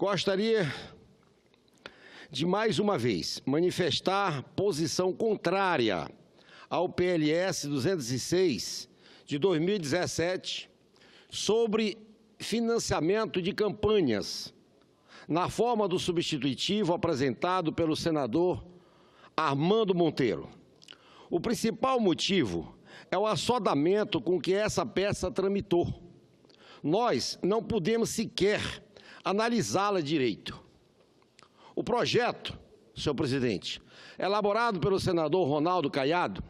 Gostaria de, mais uma vez, manifestar posição contrária ao PLS 206 de 2017 sobre financiamento de campanhas, na forma do substitutivo apresentado pelo senador Armando Monteiro. O principal motivo é o assodamento com que essa peça tramitou. Nós não podemos sequer analisá-la direito. O projeto, senhor presidente, elaborado pelo senador Ronaldo Caiado,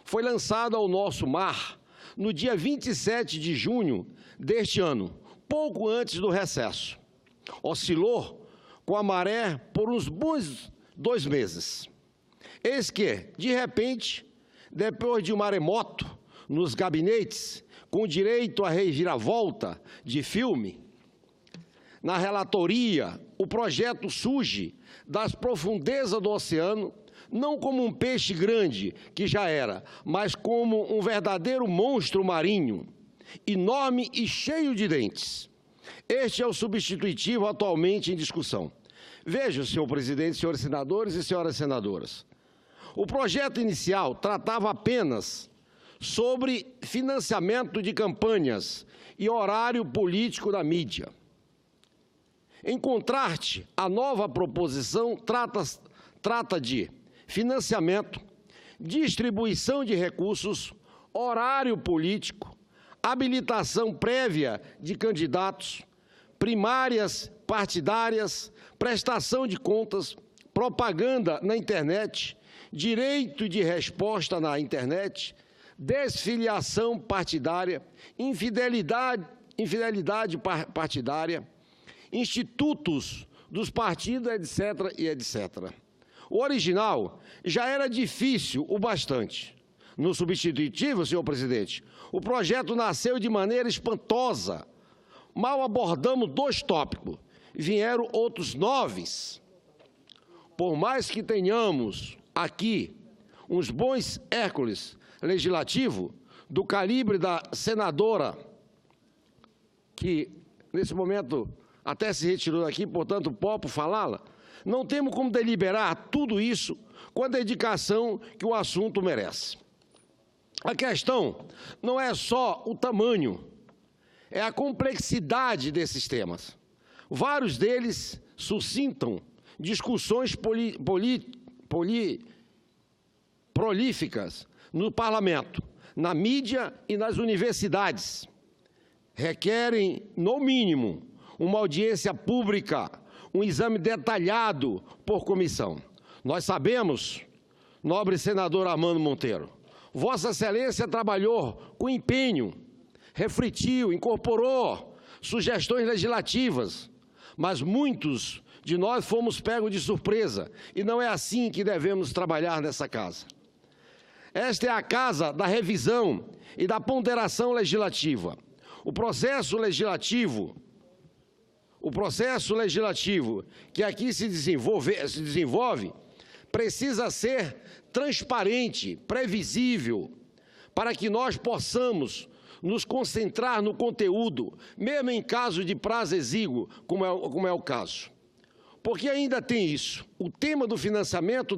foi lançado ao nosso mar no dia 27 de junho deste ano, pouco antes do recesso. Oscilou com a maré por uns bons 2 meses. Eis que, de repente, depois de um maremoto nos gabinetes, com direito à reviravolta de filme, na relatoria, o projeto surge das profundezas do oceano, não como um peixe grande, que já era, mas como um verdadeiro monstro marinho, enorme e cheio de dentes. Este é o substitutivo atualmente em discussão. Veja, senhor presidente, senhores senadores e senhoras senadoras, o projeto inicial tratava apenas sobre financiamento de campanhas e horário político da mídia. Em contraste, a nova proposição trata de financiamento, distribuição de recursos, horário político, habilitação prévia de candidatos, primárias partidárias, prestação de contas, propaganda na internet, direito de resposta na internet, desfiliação partidária, infidelidade partidária, institutos dos partidos, etc. e etc. O original já era difícil o bastante. No substitutivo, senhor presidente, o projeto nasceu de maneira espantosa. Mal abordamos 2 tópicos, vieram outros 9. Por mais que tenhamos aqui uns bons Hércules legislativo do calibre da senadora, que nesse momento até se retirou daqui, portanto, posso falá-la, não temos como deliberar tudo isso com a dedicação que o assunto merece. A questão não é só o tamanho, é a complexidade desses temas. Vários deles suscitam discussões prolíficas no parlamento, na mídia e nas universidades. Requerem, no mínimo, uma audiência pública, um exame detalhado por comissão. Nós sabemos, nobre senador Armando Monteiro, Vossa Excelência trabalhou com empenho, refletiu, incorporou sugestões legislativas, mas muitos de nós fomos pegos de surpresa, e não é assim que devemos trabalhar nessa casa. Esta é a casa da revisão e da ponderação legislativa. O processo legislativo que aqui se desenvolve precisa ser transparente, previsível, para que nós possamos nos concentrar no conteúdo, mesmo em caso de prazo exíguo, como é o caso. Porque ainda tem isso. O tema do financiamento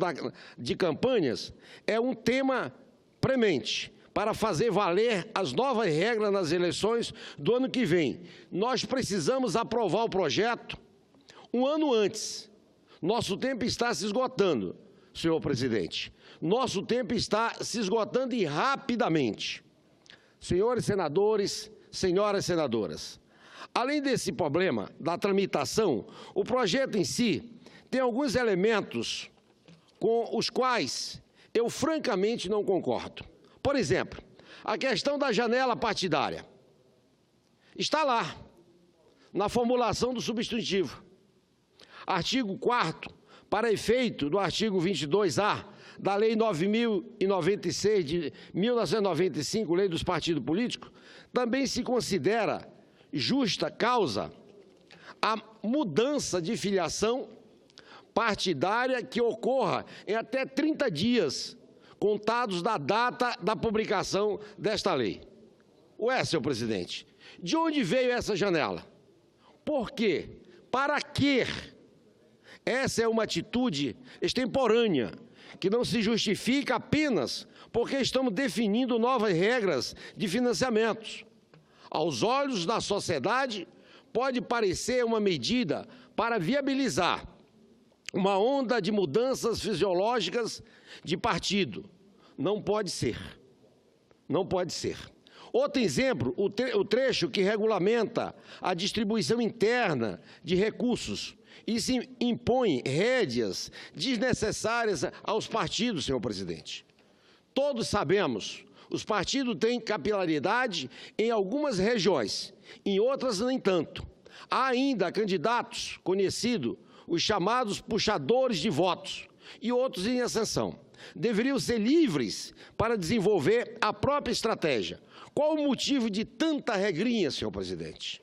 de campanhas é um tema premente para fazer valer as novas regras nas eleições do ano que vem. Nós precisamos aprovar o projeto um ano antes. Nosso tempo está se esgotando, senhor presidente. Nosso tempo está se esgotando e rapidamente. Senhores senadores, senhoras senadoras, além desse problema da tramitação, o projeto em si tem alguns elementos com os quais eu francamente não concordo. Por exemplo, a questão da janela partidária. Está lá, na formulação do substitutivo. Artigo 4º, para efeito do artigo 22A da Lei 9.096 de 1995, Lei dos Partidos Políticos, também se considera justa causa a mudança de filiação partidária que ocorra em até 30 dias, contados da data da publicação desta lei. Ué, senhor presidente, de onde veio essa janela? Por quê? Para quê? Essa é uma atitude extemporânea, que não se justifica apenas porque estamos definindo novas regras de financiamentos. Aos olhos da sociedade, pode parecer uma medida para viabilizar uma onda de mudanças fisiológicas de partido. Não pode ser. Não pode ser. Outro exemplo, o trecho que regulamenta a distribuição interna de recursos e se impõe rédeas desnecessárias aos partidos, senhor presidente. Todos sabemos, os partidos têm capilaridade em algumas regiões, em outras nem tanto. Há ainda candidatos conhecidos, os chamados puxadores de votos, e outros em ascensão. Deveriam ser livres para desenvolver a própria estratégia. Qual o motivo de tanta regrinha, senhor presidente?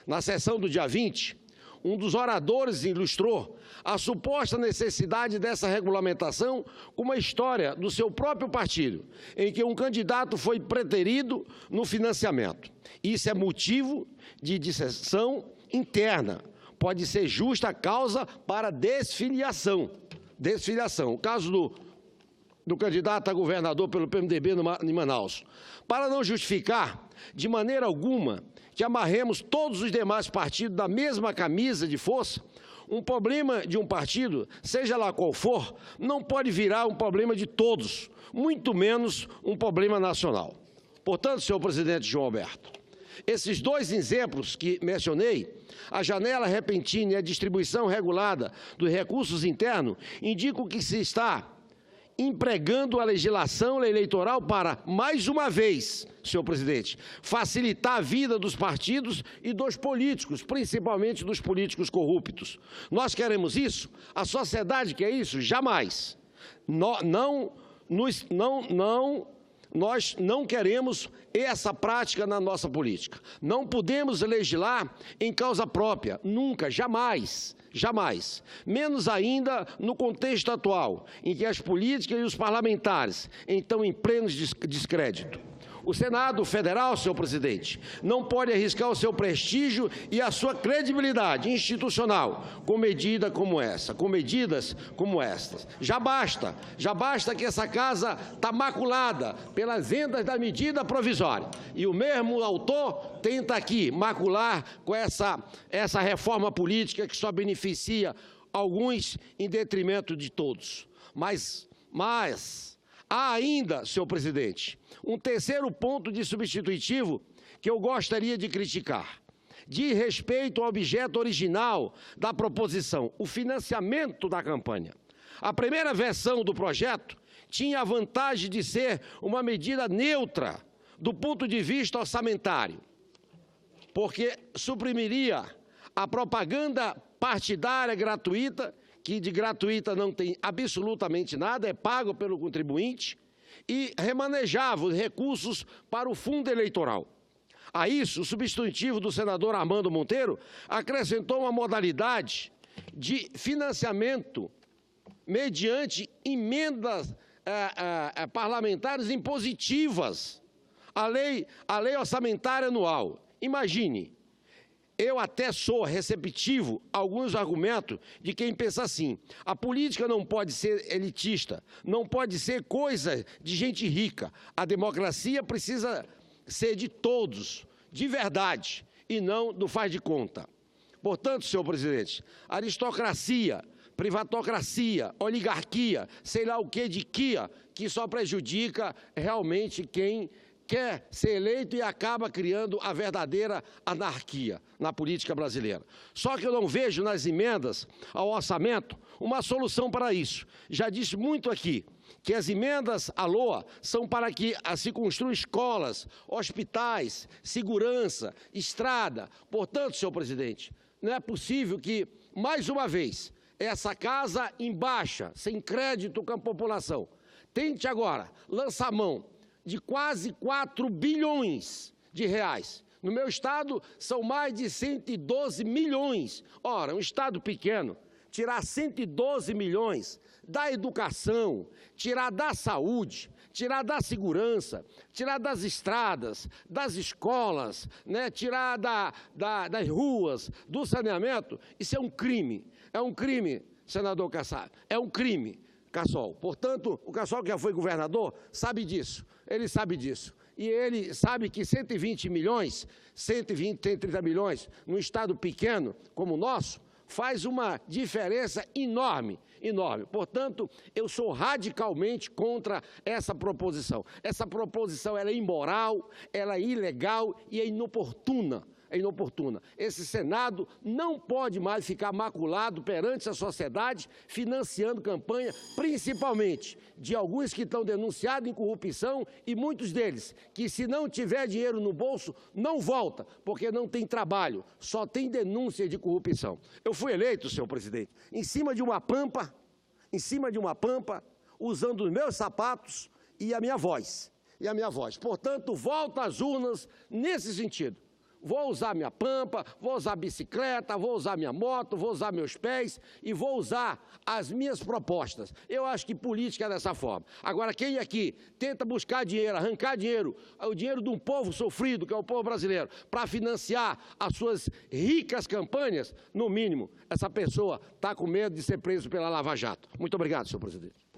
Na sessão do dia 20, um dos oradores ilustrou a suposta necessidade dessa regulamentação com uma história do seu próprio partido, em que um candidato foi preterido no financiamento. Isso é motivo de dissensão interna. Pode ser justa causa para desfiliação. O caso do candidato a governador pelo PMDB em Manaus. Para não justificar, de maneira alguma, que amarremos todos os demais partidos da mesma camisa de força, um problema de um partido, seja lá qual for, não pode virar um problema de todos, muito menos um problema nacional. Portanto, senhor presidente João Alberto, esses dois exemplos que mencionei, a janela repentina e a distribuição regulada dos recursos internos, indicam que se está empregando a legislação eleitoral para, mais uma vez, senhor presidente, facilitar a vida dos partidos e dos políticos, principalmente dos políticos corruptos. Nós queremos isso? A sociedade quer isso? Jamais. Nós não queremos essa prática na nossa política. Não podemos legislar em causa própria, nunca, jamais. Jamais. Menos ainda no contexto atual, em que as políticas e os parlamentares estão em pleno descrédito. O Senado Federal, senhor presidente, não pode arriscar o seu prestígio e a sua credibilidade institucional com medidas como estas. Já basta que essa casa está maculada pelas vendas da medida provisória. E o mesmo autor tenta aqui macular com essa reforma política que só beneficia alguns em detrimento de todos. Mas há ainda, senhor presidente, um terceiro ponto de substitutivo que eu gostaria de criticar. Diz respeito ao objeto original da proposição, o financiamento da campanha. A primeira versão do projeto tinha a vantagem de ser uma medida neutra do ponto de vista orçamentário, porque suprimiria a propaganda partidária gratuita, que de gratuita não tem absolutamente nada, é pago pelo contribuinte, e remanejava os recursos para o fundo eleitoral. A isso, o substitutivo do senador Armando Monteiro acrescentou uma modalidade de financiamento mediante emendas parlamentares impositivas, a lei orçamentária anual. Imagine, eu até sou receptivo a alguns argumentos de quem pensa assim: a política não pode ser elitista, não pode ser coisa de gente rica. A democracia precisa ser de todos, de verdade, e não do faz de conta. Portanto, senhor presidente, aristocracia, privatocracia, oligarquia, sei lá o que de quia, que só prejudica realmente quem quer ser eleito e acaba criando a verdadeira anarquia na política brasileira. Só que eu não vejo nas emendas ao orçamento uma solução para isso. Já disse muito aqui que as emendas à LOA são para que se construam escolas, hospitais, segurança, estrada. Portanto, senhor presidente, não é possível que, mais uma vez, essa casa em baixa, sem crédito com a população, tente agora lançar mão de quase 4 bilhões de reais. No meu estado, são mais de 112 milhões. Ora, um estado pequeno tirar 112 milhões da educação, tirar da saúde, tirar da segurança, tirar das estradas, das escolas, né, tirar das ruas, do saneamento, isso é um crime. É um crime, senador Cassol, é um crime, Cassol. Portanto, o Cassol, que já foi governador, sabe disso, ele sabe disso. E ele sabe que 120 milhões, 120, 130 milhões, num estado pequeno como o nosso, faz uma diferença enorme, enorme. Portanto, eu sou radicalmente contra essa proposição. Essa proposição ela é imoral, ela é ilegal e é inoportuna. É inoportuna. Esse Senado não pode mais ficar maculado perante a sociedade, financiando campanha, principalmente de alguns que estão denunciados em corrupção e muitos deles que, se não tiver dinheiro no bolso, não volta, porque não tem trabalho, só tem denúncia de corrupção. Eu fui eleito, senhor presidente, em cima de uma pampa, usando os meus sapatos e a minha voz. Portanto, volto às urnas nesse sentido. Vou usar minha pampa, vou usar bicicleta, vou usar minha moto, vou usar meus pés e vou usar as minhas propostas. Eu acho que política é dessa forma. Agora, quem aqui tenta buscar dinheiro, arrancar dinheiro, o dinheiro de um povo sofrido, que é o povo brasileiro, para financiar as suas ricas campanhas, no mínimo, essa pessoa está com medo de ser preso pela Lava Jato. Muito obrigado, senhor presidente.